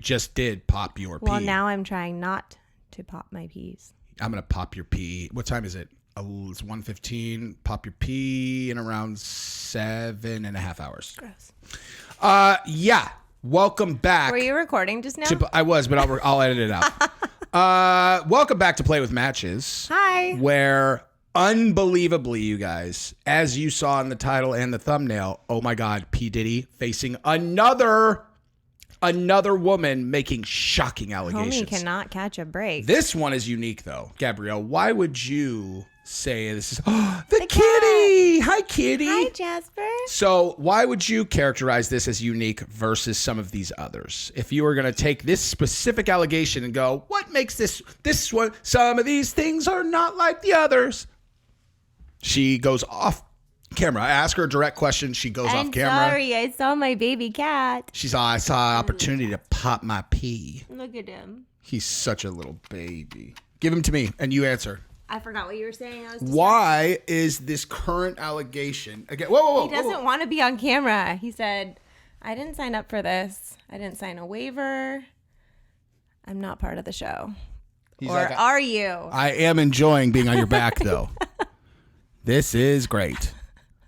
just did pop your pee. Well, now I'm trying not to pop my peas. I'm going to pop your pee. What time is it? It's 1:15. Pop your pee in around 7.5 hours. Gross. Yeah. Welcome back. Were you recording just now? I was, but I'll edit it out. Welcome back to Play with Matches. Hi. Where unbelievably, you guys, as you saw in the title and the thumbnail, oh my God, P. Diddy facing another woman making shocking allegations. Homie cannot catch a break. This one is unique, though. Gabrielle, why would you say this is the kitty? Hi, kitty. Hi, Jasper. So why would you characterize this as unique versus some of these others? If you were going to take this specific allegation and go, what makes this one? Some of these things are not like the others. She goes off camera. I ask her a direct question. She goes off camera. Sorry, I saw my baby cat. I saw an opportunity to pop my pee. Look at him. He's such a little baby. Give him to me and you answer. I forgot what you were saying. Why is this current allegation again? Whoa! He doesn't want to be on camera. He said, "I didn't sign up for this. I didn't sign a waiver. I'm not part of the show." Are you? I am enjoying being on your back, though. This is great.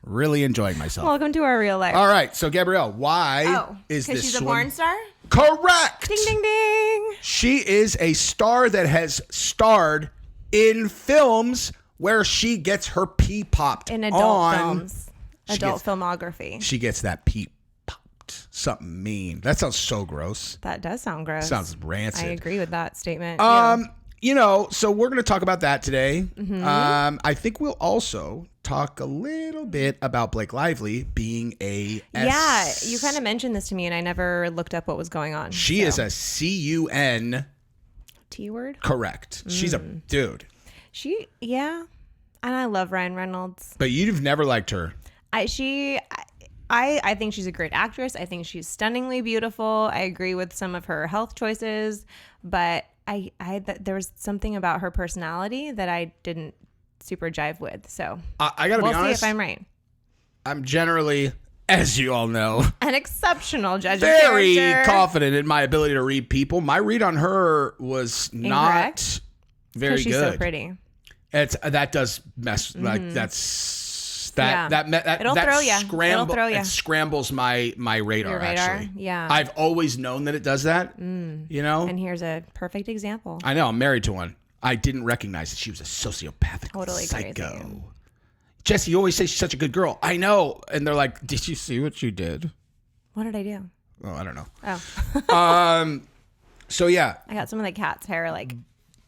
Really enjoying myself. Welcome to our real life. All right, so Gabrielle, why is this? Because she's a porn star. Correct. Ding ding ding. She is a star that has starred in films where she gets her pee popped in adult films. Adult filmography. She gets that pee popped. Something mean. That sounds so gross. That does sound gross. Sounds rancid. I agree with that statement. So we're going to talk about that today. Mm-hmm. I think we'll also talk a little bit about Blake Lively being a Yeah, you kind of mentioned this to me and I never looked up what was going on. She is a CUN T-word? Correct. She's a dude. And I love Ryan Reynolds. But you've never liked her. I think she's a great actress. I think she's stunningly beautiful. I agree with some of her health choices, but there was something about her personality that I didn't super jive with. So I gotta be honest. We'll see if I'm right. I'm generally, as you all know, an exceptional judge. Very confident in my ability to read people. My read on her was not very good. She's so pretty. That does mess. Like It'll throw you. It scrambles my radar. Your radar. Actually, yeah. I've always known that it does that. You know. And here's a perfect example. I know. I'm married to one. I didn't recognize that she was a sociopathic psycho. Crazy. Jesse, you always say she's such a good girl. I know. And they're like, did you see what you did? What did I do? Oh, I don't know. Oh. So yeah. I got some of the cat's hair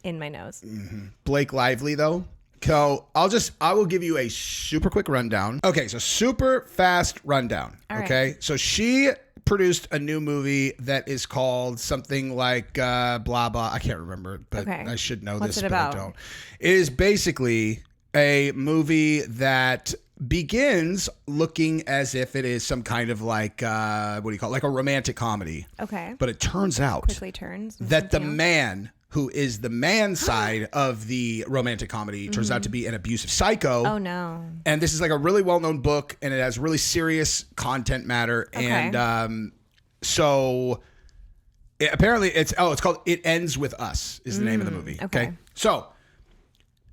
in my nose. Mm-hmm. Blake Lively though. So I will give you a super quick rundown. Okay, so super fast rundown. All okay, right. So she produced a new movie that is called something like blah blah. I can't remember, but I should know What's this, it but about? I don't. It is basically a movie that begins looking as if it is some kind of like what do you call it? Like a romantic comedy. Okay. But it turns out quickly turns that the man who is the man side of the romantic comedy turns out to be an abusive psycho. Oh, no. And this is like a really well-known book, and it has really serious content matter. Okay. And so apparently it's called It Ends With Us is the name of the movie. Okay. So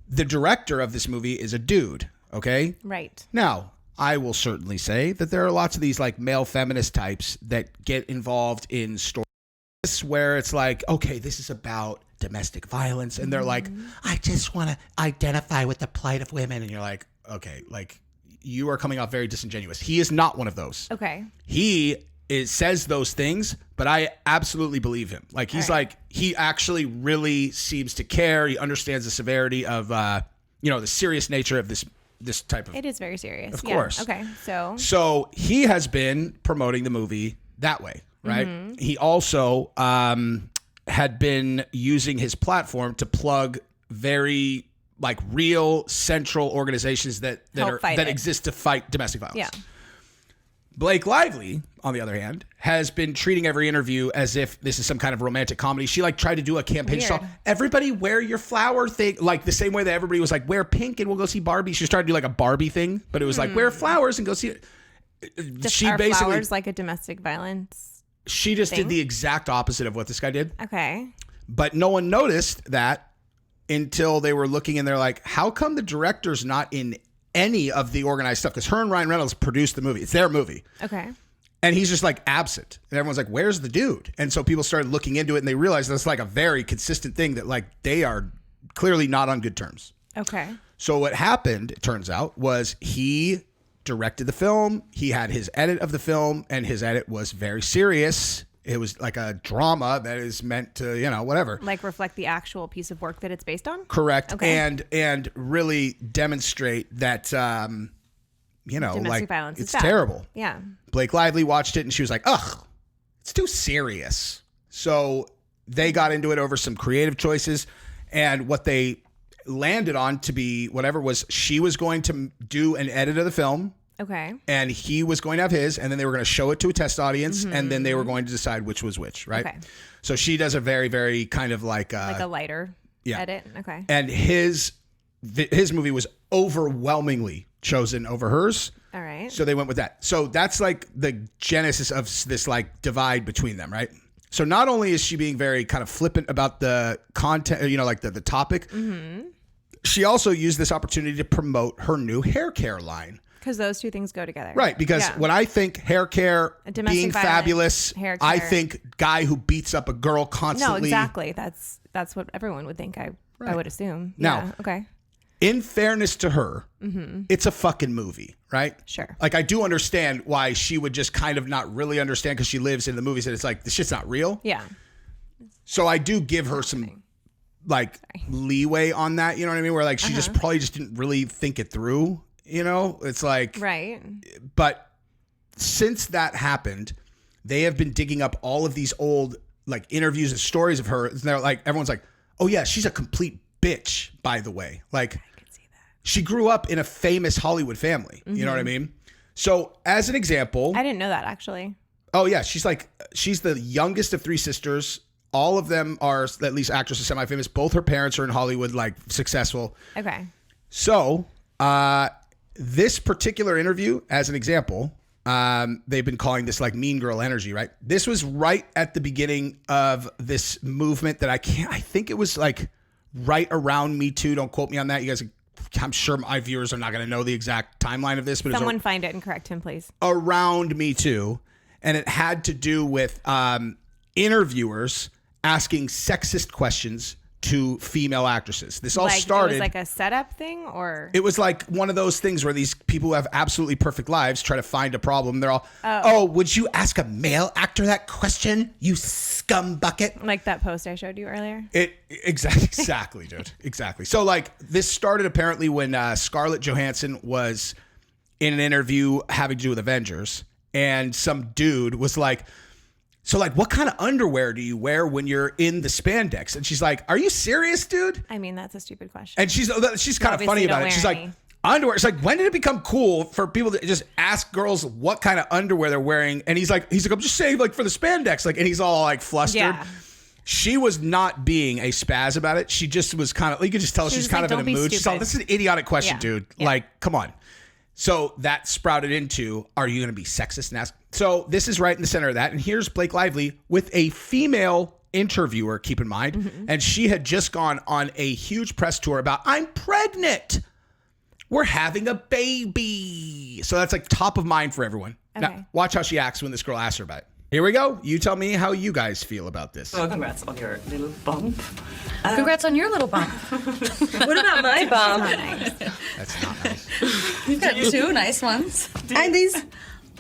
the director of this movie is a dude. Okay. Right. Now, I will certainly say that there are lots of these like male feminist types that get involved in stories where it's like, okay, this is about domestic violence, and they're like, I just want to identify with the plight of women, and you're like, okay, like you are coming off very disingenuous. He is not one of those. Okay. He says those things, but I absolutely believe him. Like he's he actually really seems to care. He understands the severity of the serious nature of this type of. It is very serious. Of course. Okay. So he has been promoting the movie that way. Right. Mm-hmm. He also had been using his platform to plug very like real central organizations that exist to fight domestic violence. Yeah. Blake Lively, on the other hand, has been treating every interview as if this is some kind of romantic comedy. She like tried to do a campaign. She saw everybody wear your flower thing, like the same way that everybody was like, wear pink and we'll go see Barbie. She was trying to do like a Barbie thing, but it was like wear flowers and go see it. Are flowers like a domestic violence She just did the exact opposite of what this guy did. Okay. But no one noticed that until they were looking and they're like, how come the director's not in any of the organized stuff? Because her and Ryan Reynolds produced the movie. It's their movie. Okay. And he's just like absent. And everyone's like, where's the dude? And so people started looking into it and they realized that's like a very consistent thing that like they are clearly not on good terms. Okay. So what happened, it turns out, was he directed the film. He had his edit of the film, and his edit was very serious. It was like a drama that is meant to, you know, whatever. Like reflect the actual piece of work that it's based on? Correct. Okay. And really demonstrate that, you know, Domestic like violence is it's bad. terrible. Yeah. Blake Lively watched it and she was like, ugh, it's too serious. So they got into it over some creative choices, and what they landed on to be whatever was she was going to do an edit of the film. Okay. And he was going to have his, and then they were going to show it to a test audience, and then they were going to decide which was which, right? Okay. So she does a very, very kind of like a lighter edit. Okay. and his movie was overwhelmingly chosen over hers. All right. So they went with that. So that's like the genesis of this like divide between them, right? So not only is she being very kind of flippant about the content, you know, like the topic, she also used this opportunity to promote her new hair care line. Because those two things go together. Right. Because when I think hair care, being fabulous, hair I care. think guy who beats up a girl constantly. No, exactly. That's what everyone would think. I would assume. Now, yeah. Okay. In fairness to her, it's a fucking movie, right? Sure. Like, I do understand why she would just kind of not really understand because she lives in the movies and it's like, this shit's not real. Yeah. So I do give her some like leeway on that. You know what I mean? Where like she just probably just didn't really think it through. You know, it's like, right. But since that happened, they have been digging up all of these old like interviews and stories of her. And they're like, everyone's like, oh yeah, she's a complete bitch, by the way. Like, I could see that. She grew up in a famous Hollywood family. You know what I mean? So as an example, I didn't know that actually. oh yeah, she's the youngest of three sisters. All of them are at least actresses, semi-famous. Both her parents are in Hollywood, like successful. Okay. So, this particular interview, as an example, they've been calling this like mean girl energy, right? This was right at the beginning of this movement that I think it was like right around Me Too. Don't quote me on that. You guys, I'm sure my viewers are not going to know the exact timeline of this, but Someone find it and correct him, please. Around Me Too. And it had to do with interviewers asking sexist questions to female actresses. This all started. It was like a setup thing, or it was like one of those things where these people who have absolutely perfect lives try to find a problem. They're all, oh, would you ask a male actor that question, you scum bucket? Like that post I showed you earlier. Exactly, dude. Exactly. So like this started apparently when Scarlett Johansson was in an interview having to do with Avengers, and some dude was like, so like, what kind of underwear do you wear when you're in the spandex? And she's like, are you serious, dude? I mean, that's a stupid question. And she's kind of funny about it. She's like, underwear. It's like, when did it become cool for people to just ask girls what kind of underwear they're wearing? And he's like, I'm just saying, like, for the spandex. Like, and he's all like flustered. Yeah. She was not being a spaz about it. She just was kind of, you could just tell she's kind of in a mood. She's like, this is an idiotic question, dude. Yeah. Like, come on. So that sprouted into, are you going to be sexist and ask? So this is right in the center of that. And here's Blake Lively with a female interviewer, keep in mind. And she had just gone on a huge press tour about, I'm pregnant. We're having a baby. So that's like top of mind for everyone. Okay. Now, watch how she acts when this girl asks her about it. Here we go. You tell me how you guys feel about this. Well, congrats on your little bump. Congrats on your little bump. What about my bump? That's not nice. You've got two nice ones. And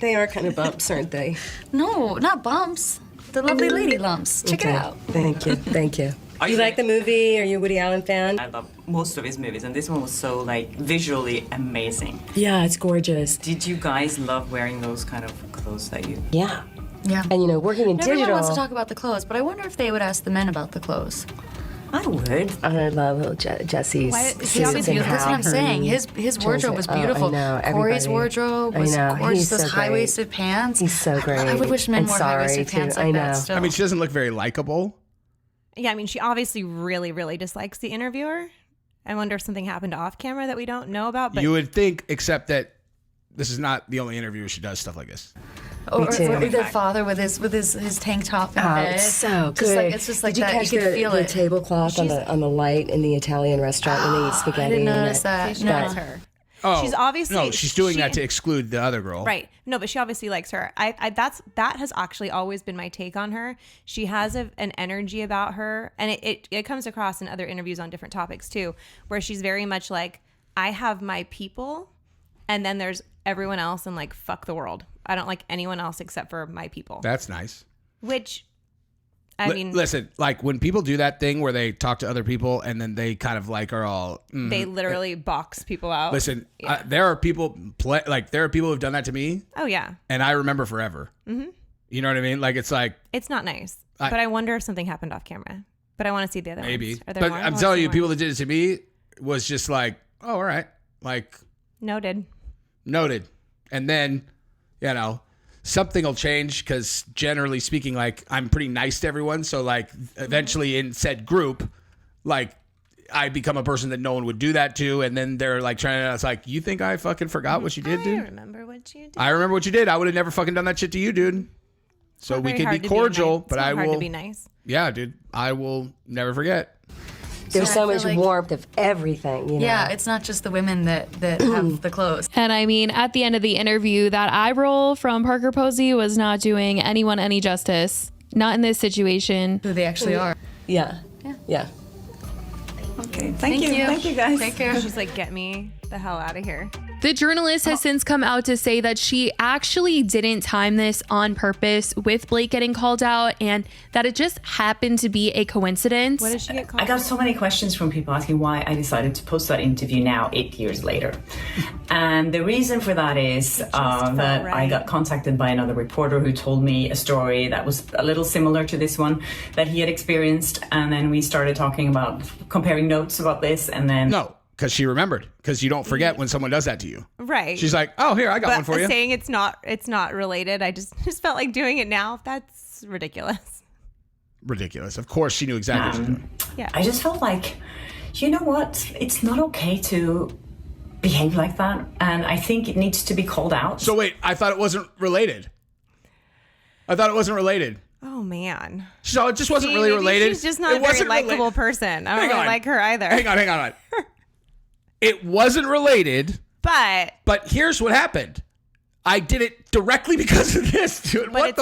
they are kind of bumps, aren't they? No, not bumps. The lovely lady lumps. Check it out. Thank you. Thank you. You like the movie? Are you a Woody Allen fan? I love most of his movies, and this one was so like visually amazing. Yeah, it's gorgeous. Did you guys love wearing those kind of clothes that you? Yeah. Yeah. And working in digital. Everyone wants to talk about the clothes, but I wonder if they would ask the men about the clothes. I would. I love Jesse's suits and that's what I'm saying. His wardrobe was beautiful. I know, Corey's wardrobe was gorgeous. Those high-waisted pants. He's so great. I would wish men wore high-waisted pants like that still. I mean, she doesn't look very likable. Yeah, I mean, she obviously really, really dislikes the interviewer. I wonder if something happened off camera that we don't know about. But you would think, except that this is not the only interview where she does stuff like this. Or Me too. their father with his tank top and head. It's so Just good. like, it's just like Did you that. catch You can feel the it. tablecloth on the light in the Italian restaurant when they eat spaghetti? I didn't and notice that. She No. likes her. Oh, She's obviously no. She's doing that to exclude the other girl. Right. No, but she obviously likes her. That has actually always been my take on her. She has an energy about her, and it comes across in other interviews on different topics too, where she's very much like, I have my people, and then there's everyone else, and like, fuck the world. I don't like anyone else except for my people. That's nice. Which, I mean, listen, like when people do that thing where they talk to other people and then they kind of like are all they literally box people out. Listen, Yeah. there are people who've done that to me, Oh yeah, and I remember forever. Mm-hmm. You know what I mean? Like it's like it's not nice. But I wonder if something happened off camera. But I want to see the other maybe. ones. Are there But more? I'm I telling wanna you, see people more. that did it to me was just like, oh, all right, like Noted. and then something will change because generally speaking, like I'm pretty nice to everyone. So like eventually in said group, like I become a person that no one would do that to. And then they're like trying to, it's like, you think I fucking forgot what you did, I dude? remember what you did. I remember what you did. I would have never fucking done that shit to you, dude. So Not we very could hard be to cordial, nice. but It's not I hard will to be nice. Yeah, dude. I will never forget. There's So so I feel much like- warmth of everything, you know. Yeah, it's not just the women that have the clothes. And I mean, at the end of the interview, that eye roll from Parker Posey was not doing anyone any justice. Not in this situation. Who they actually are. Yeah. Okay, thank you. Thank you, guys. Take care. She's like, get me the hell out of here. The journalist has since come out to say that she actually didn't time this on purpose with Blake getting called out and that it just happened to be a coincidence. What did she get called? I got so many questions from people asking why I decided to post that interview now, 8 years later. And the reason for that is that I right. got contacted by another reporter who told me a story that was a little similar to this one that he had experienced. And then we started talking about comparing notes about this. And then No, because she remembered. Because you don't forget when someone does that to you. Right. She's like, oh, here, I got but one for you. saying it's not related. I just felt like doing it now. That's ridiculous. Ridiculous. Of course, she knew exactly what she was doing. Yeah. I just felt like, you know what? It's not okay to behave like that. And I think it needs to be called out. So wait, I thought it wasn't related. Oh man. So it just wasn't See, really maybe related. She's just not It a very wasn't likable person. I don't Hang really on. like her either. Hang on. It wasn't related, But here's what happened. I did it directly because of this, dude. but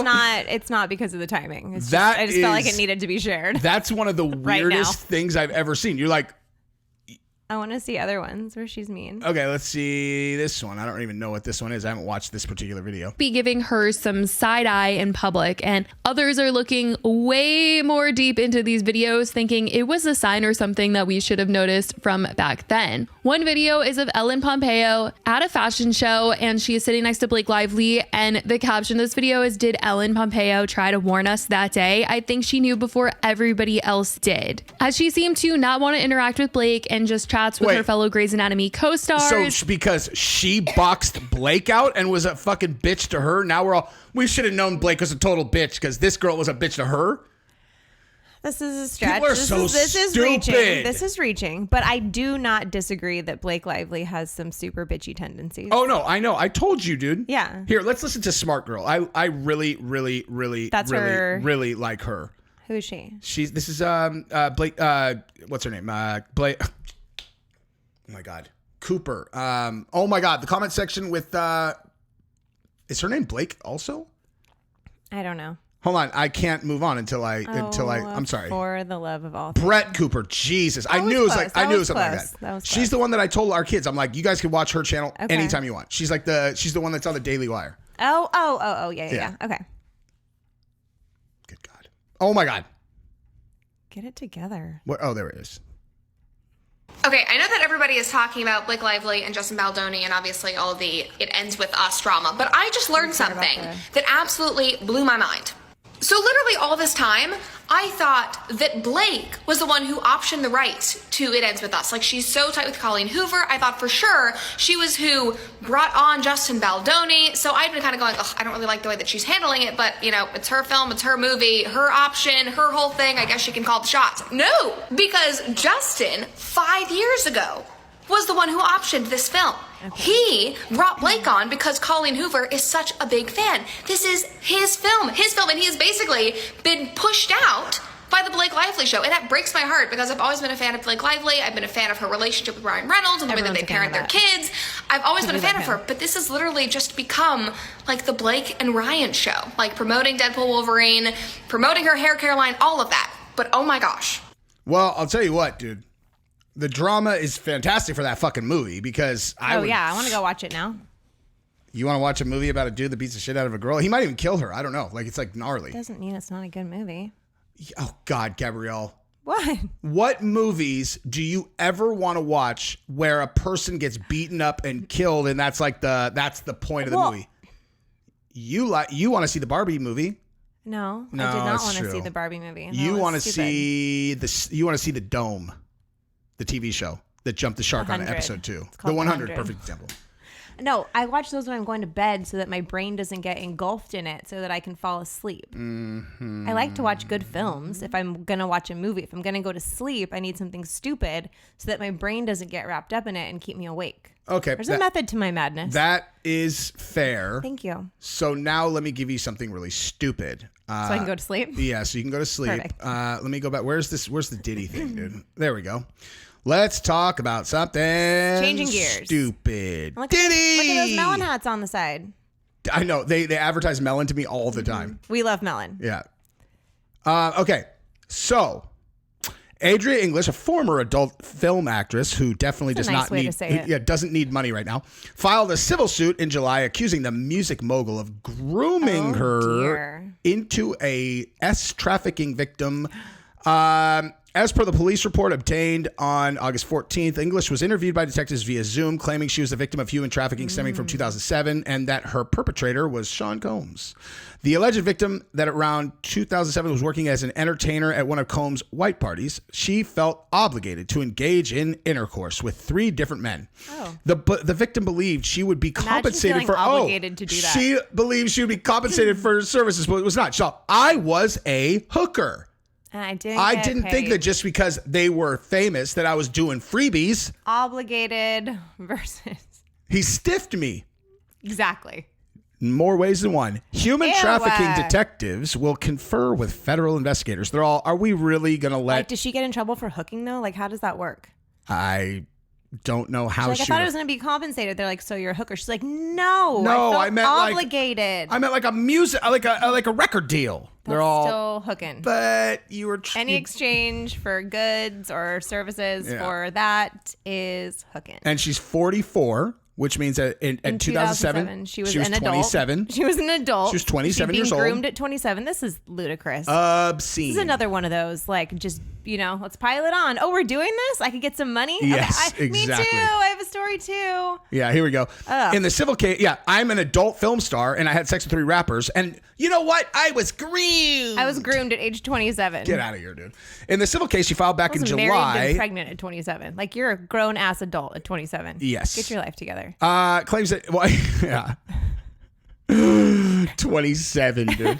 it's not because of the timing. It's That just, I just felt like is- it needed to be shared. That's one of the Right weirdest now. things I've ever seen. You're like, I want to see other ones where she's mean. okay, let's see this one. I don't even know what this one is. I haven't watched this particular video. Be giving her some side eye in public, and others are looking way more deep into these videos, thinking it was a sign or something that we should have noticed from back then. One video is of Ellen Pompeo at a fashion show, and she is sitting next to Blake Lively, and the caption of this video is, "Did Ellen Pompeo try to warn us that day? I think she knew before everybody else did." As she seemed to not want to interact with Blake and just chats with Wait. her fellow Grey's Anatomy co-stars. So because she boxed Blake out and was a fucking bitch to her, now we should have known Blake was a total bitch because this girl was a bitch to her. This is a stretch. People are This is stupid. reaching. This is reaching. But I do not disagree that Blake Lively has some super bitchy tendencies. Oh no, I know. I told you, dude. Yeah. Here, let's listen to Smart Girl. I really, really, really, That's really, her- really like her. Who is she? This is Blake. What's her name? Blake. Oh my God, Cooper. Oh my God, the comment section with. Is her name Blake also? I don't know. Hold on, I can't move on until I. I'm sorry. For the love of all things. Brett Cooper. Jesus, I was knew it was close. like I That knew it was was something like close. that. That was She's close. the one that I told our kids. I'm like, you guys can watch her channel Okay. anytime you want. She's the one that's on the Daily Wire. Oh, yeah. Okay. Good God. Oh my God. Get it together. What? Oh, there it is. Okay, I know that everybody is talking about Blake Lively and Justin Baldoni and obviously all the "it ends with us" drama, but I just learned something that absolutely blew my mind. So literally all this time, I thought that Blake was the one who optioned the rights to "It Ends With Us." Like, she's so tight with Colleen Hoover. I thought for sure she was who brought on Justin Baldoni. So I'd been kind of going, ugh, I don't really like the way that she's handling it, but you know, it's her film, it's her movie, her option, her whole thing. I guess she can call the shots. No, because Justin, 5 years ago, was the one who optioned this film. Okay. He brought Blake on because Colleen Hoover is such a big fan. This is his film, and he has basically been pushed out by the Blake Lively show. And that breaks my heart because I've always been a fan of Blake Lively. I've been a fan of her relationship with Ryan Reynolds and the way that they parent their kids. I've always been a fan of her, but this has literally just become like the Blake and Ryan show, like promoting Deadpool Wolverine, promoting her hair care line, all of that. But oh my gosh. Well, I'll tell you what, dude. The drama is fantastic for that fucking movie because I want to go watch it now. You want to watch a movie about a dude that beats the shit out of a girl? He might even kill her. I don't know. Like, it's like gnarly. Doesn't mean it's not a good movie. Oh, God, Gabrielle. What? What movies do you ever want to watch where a person gets beaten up and killed, and that's the point of the movie? You want to see the Barbie movie? No, I did not want to see the Barbie movie. You want to see the Dome, the TV show that jumped the shark on episode 2. The 100, perfect example. No, I watch those when I'm going to bed so that my brain doesn't get engulfed in it so that I can fall asleep. I like to watch good films. If I'm going to watch a movie, if I'm going to go to sleep, I need something stupid so that my brain doesn't get wrapped up in it and keep me awake. Okay. There's a method to my madness. That is fair. Thank you. So now let me give you something really stupid. So I can go to sleep? Yeah, so you can go to sleep. Perfect. Let me go back. Where's the Diddy thing, dude? There we go. Let's talk about something changing gears. Stupid. Diddy! Look at those melon hats on the side. I know. They advertise melon to me all the time. We love melon. Yeah. Okay. So, Adria English, a former adult film actress who definitely doesn't need money right now, filed a civil suit in July accusing the music mogul of grooming her into a trafficking victim. As per the police report obtained on August 14th, English was interviewed by detectives via Zoom, claiming she was a victim of human trafficking stemming from 2007 and that her perpetrator was Sean Combs. The alleged victim that around 2007 was working as an entertainer at one of Combs' white parties. She felt obligated to engage in intercourse with 3 different men. Oh. The victim believed she would be compensated for obligated to do that. She believed she would be compensated for her services, but it was not. So I was a hooker. And I didn't think that just because they were famous that I was doing freebies. Obligated versus. He stiffed me. Exactly. In more ways than one. Human trafficking detectives will confer with federal investigators. They're all, are we really going to let... Like, does she get in trouble for hooking, though? Like, how does that work? I don't know how I thought it was going to be compensated. They're like, so you're a hooker. She's like, no, I meant obligated. I meant like a music, like a record deal. They're all still hooking. But you were any exchange for goods or services for that is hooking. And she's 44. Which means that in 2007, she was an adult. 27. She was an adult. She was 27 years old. Being groomed at 27. This is ludicrous. Obscene. This is another one of those, like, just, let's pile it on. Oh, we're doing this? I could get some money? Yes, okay, exactly. Me too. I have a story too. Yeah, here we go. In the civil case, I'm an adult film star and I had sex with 3 rappers. And you know what? I was groomed. I was groomed at age 27. Get out of here, dude. In the civil case, she filed back in July. Married and pregnant at 27. Like, you're a grown-ass adult at 27. Yes. Get your life together. Claims that, 27, dude.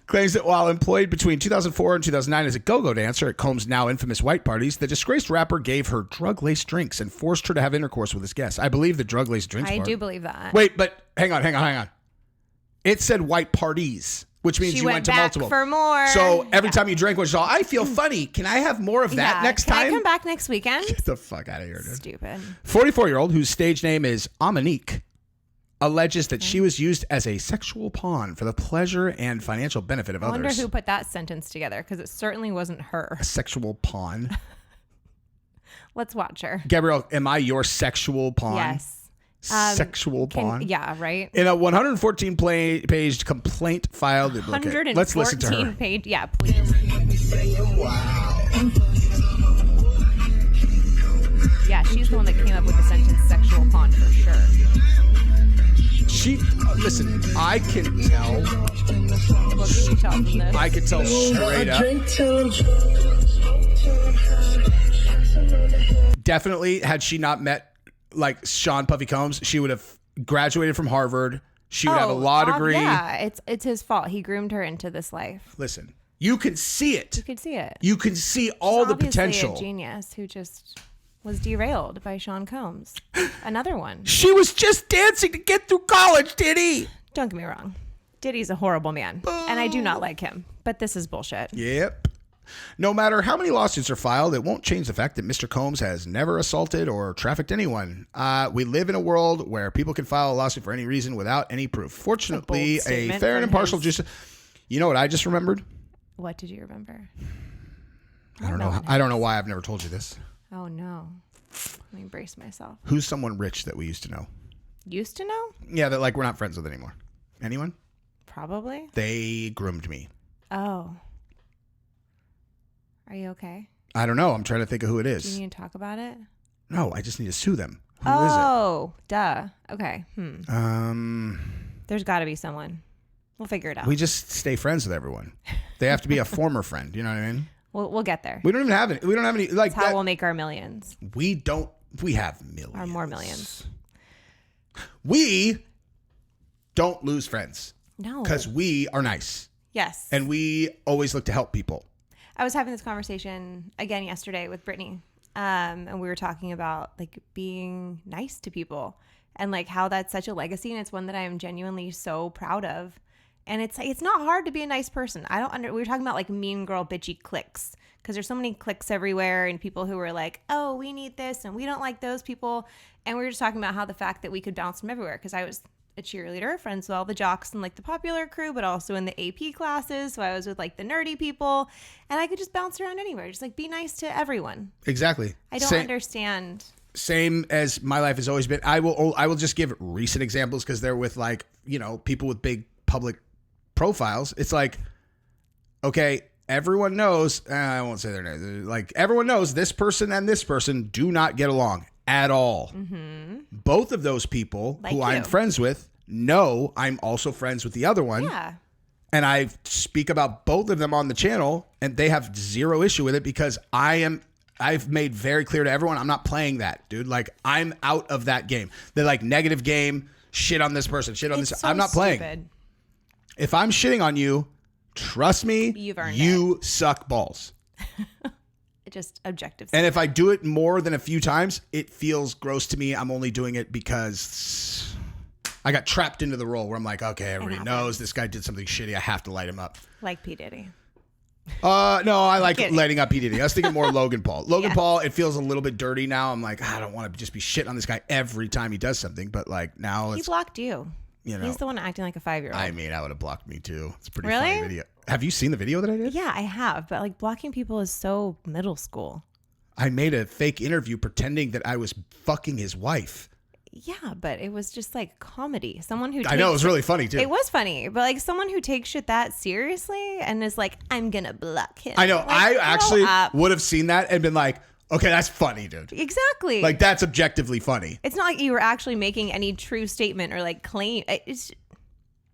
Claims that while employed between 2004 and 2009 as a go-go dancer at Combs' now infamous white parties, the disgraced rapper gave her drug-laced drinks and forced her to have intercourse with his guests. I believe the drug-laced drinks part. I do believe that. Wait, but hang on. It said white parties, which means you went to multiple. For more. So every time you drank one, she's all, I feel funny. Can I have more of that next time? Can I come back next weekend? Get the fuck out of here, dude. Stupid. 44-year-old, whose stage name is Amanique, alleges that she was used as a sexual pawn for the pleasure and financial benefit of others. I wonder who put that sentence together, because it certainly wasn't her. A sexual pawn. Let's watch her. Gabrielle, am I your sexual pawn? Yes. Sexual pawn. Yeah, right. In a 114-page complaint filed. 114 let's listen to her. Page. Yeah, please. Wow. Yeah, she's the one that came up with the sentence "sexual pawn" for sure. Listen, I can tell. What can you tell from this? I can tell straight up. Definitely, had she not met like Sean Puffy Combs, she would have graduated from Harvard. She would have a law degree. Yeah, it's his fault. He groomed her into this life. Listen, you can see it. You could see it. You can see all the potential. A genius who just was derailed by Sean Combs. Another one. She was just dancing to get through college, Diddy. Don't get me wrong. Diddy's a horrible man, and I do not like him. But this is bullshit. Yep. No matter how many lawsuits are filed, it won't change the fact that Mr. Combs has never assaulted or trafficked anyone. We live in a world where people can file a lawsuit for any reason without any proof. Fortunately, a fair and impartial justice. You know what I just remembered? What did you remember? I don't know. I don't know why I've never told you this. Oh, no. Let me brace myself. Who's someone rich that we used to know? Used to know? Yeah, that like we're not friends with anymore. Anyone? Probably. They groomed me. Oh. Are you okay? I don't know. I'm trying to think of who it Do is. you need to talk about it? No, I just need to sue them. Who is Oh, duh. Okay. it? There's got to be someone. We'll figure it out. We just stay friends with everyone. They have to be a former friend. You know what I mean? We'll get there. We don't even have any. We don't have any. Like That's how we'll make our millions. We don't. We have millions. Or more millions. We don't lose friends. No. Because we are nice. Yes. And we always look to help people. I was having this conversation again yesterday with Brittany. And we were talking about like being nice to people and like how that's such a legacy. And it's one that I am genuinely so proud of. And it's like, it's not hard to be a nice person. We were talking about like mean girl bitchy cliques because there's so many cliques everywhere and people who are like, oh, we need this and we don't like those people. And we were just talking about how the fact that we could bounce from everywhere because I was a cheerleader, friends with all the jocks and like the popular crew, but also in the AP classes. So I was with like the nerdy people and I could just bounce around anywhere. Just like be nice to everyone. Exactly. I don't understand. Same as my life has always been. I will just give recent examples because they're with like, you know, people with big public profiles. It's like, okay, everyone knows, I won't say their name. Like everyone knows this person and this person do not get along at all. Mm-hmm. Both of those people like who I'm friends with know I'm also friends with the other one. Yeah. And I speak about both of them on the channel and they have zero issue with it because I've made very clear to everyone, I'm not playing that, dude. Like I'm out of that game. They're like negative game, shit on this person, shit on this. So I'm not playing. Stupid. If I'm shitting on you, trust me, you suck balls. Just objective. And if I do it more than a few times, it feels gross to me. I'm only doing it because I got trapped into the role where I'm like, okay, everybody knows this guy did something shitty. I have to light him up. Like P. Diddy. No, I like lighting up P. Diddy. I was thinking more Logan Paul. Logan Paul, it feels a little bit dirty now. I'm like, I don't want to just be shitting on this guy every time he does something. But like now he blocked you. You know, he's the one acting like a 5-year-old. I mean, I would have blocked me too. It's a pretty funny video. Have you seen the video that I did? Yeah, I have. But like blocking people is so middle school. I made a fake interview pretending that I was fucking his wife. Yeah, but it was just like comedy. Someone who I know, it was really funny too. It was funny, but like someone who takes shit that seriously and is like, I'm gonna block him. I know. Like, I actually would have seen that and been like, okay, that's funny, dude. Exactly. Like that's objectively funny. It's not like you were actually making any true statement or like claim.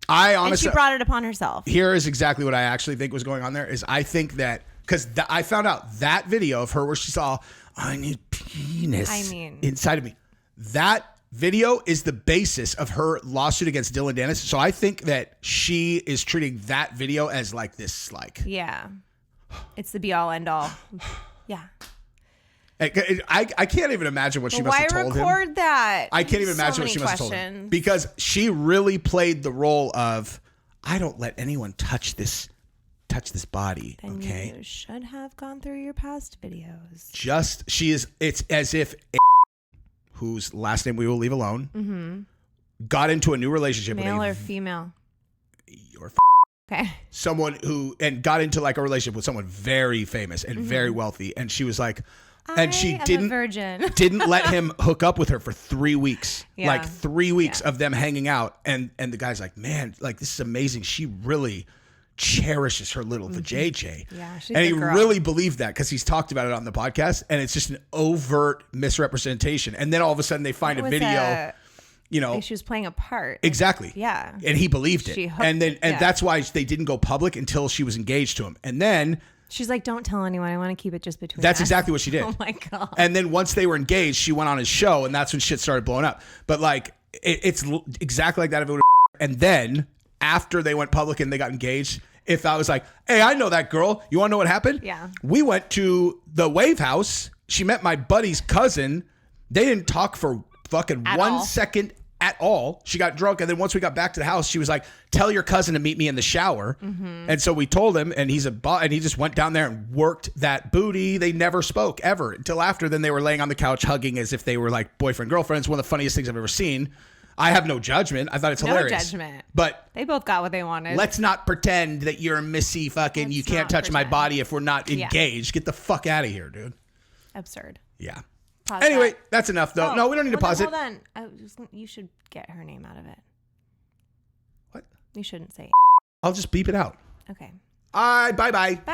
I honestly, and she brought it upon herself. Here is exactly what I actually think was going on there. Is I think that because I found out that video of her where she saw, I need penis inside of me. That video is the basis of her lawsuit against Dylan Dennis. So I think that she is treating that video as like this, like, yeah, it's the be all end all. Yeah. I can't even imagine what she must have told him. Why record that? I can't even imagine what she must have told him. Because she really played the role of, I don't let anyone touch this body. Then okay. You should have gone through your past videos. It's as if whose last name we will leave alone got into a new relationship male with or female. You're okay. Someone who and got into like a relationship with someone very famous and very wealthy, and she was like, and she didn't let him hook up with her for 3 weeks. Yeah. Like 3 weeks of them hanging out, and the guy's like, man, like this is amazing. She really cherishes her little vajayjay. Yeah, she's and he girl. really believed that because he's talked about it on the podcast, and it's just an overt misrepresentation. And then all of a sudden they find a video. You know, like she was playing a part. Exactly. Yeah. And he believed it. And that's why they didn't go public until she was engaged to him. And then she's like, don't tell anyone. I want to keep it just between us. That's exactly what she did. Oh my God. And then once they were engaged, she went on his show, and that's when shit started blowing up. But like, it's exactly like that. And then after they went public and they got engaged, if I was like, hey, I know that girl. You want to know what happened? Yeah. We went to the Wave House. She met my buddy's cousin. They didn't talk for fucking At 1 all. second at all. She got drunk, and then once we got back to the house, she was like, "Tell your cousin to meet me in the shower." And so we told him, and and he just went down there and worked that booty. They never spoke ever until after. Then they were laying on the couch hugging as if they were like boyfriend girlfriends. One of the funniest things I've ever seen. I have no judgment. I thought it's hilarious. No judgment. But They both got what they wanted. let's not pretend that you're a missy fucking. You Let's can't not touch my pretend. body if we're not Yeah. engaged. Get the fuck out of here, dude. Absurd. Yeah. Pause Anyway, that. that's enough though. Oh, No, we don't need to hold pause on, it. Hold on. You should get her name out of it. What? You shouldn't say. I'll just beep it out. Okay. All right, bye-bye. Bye.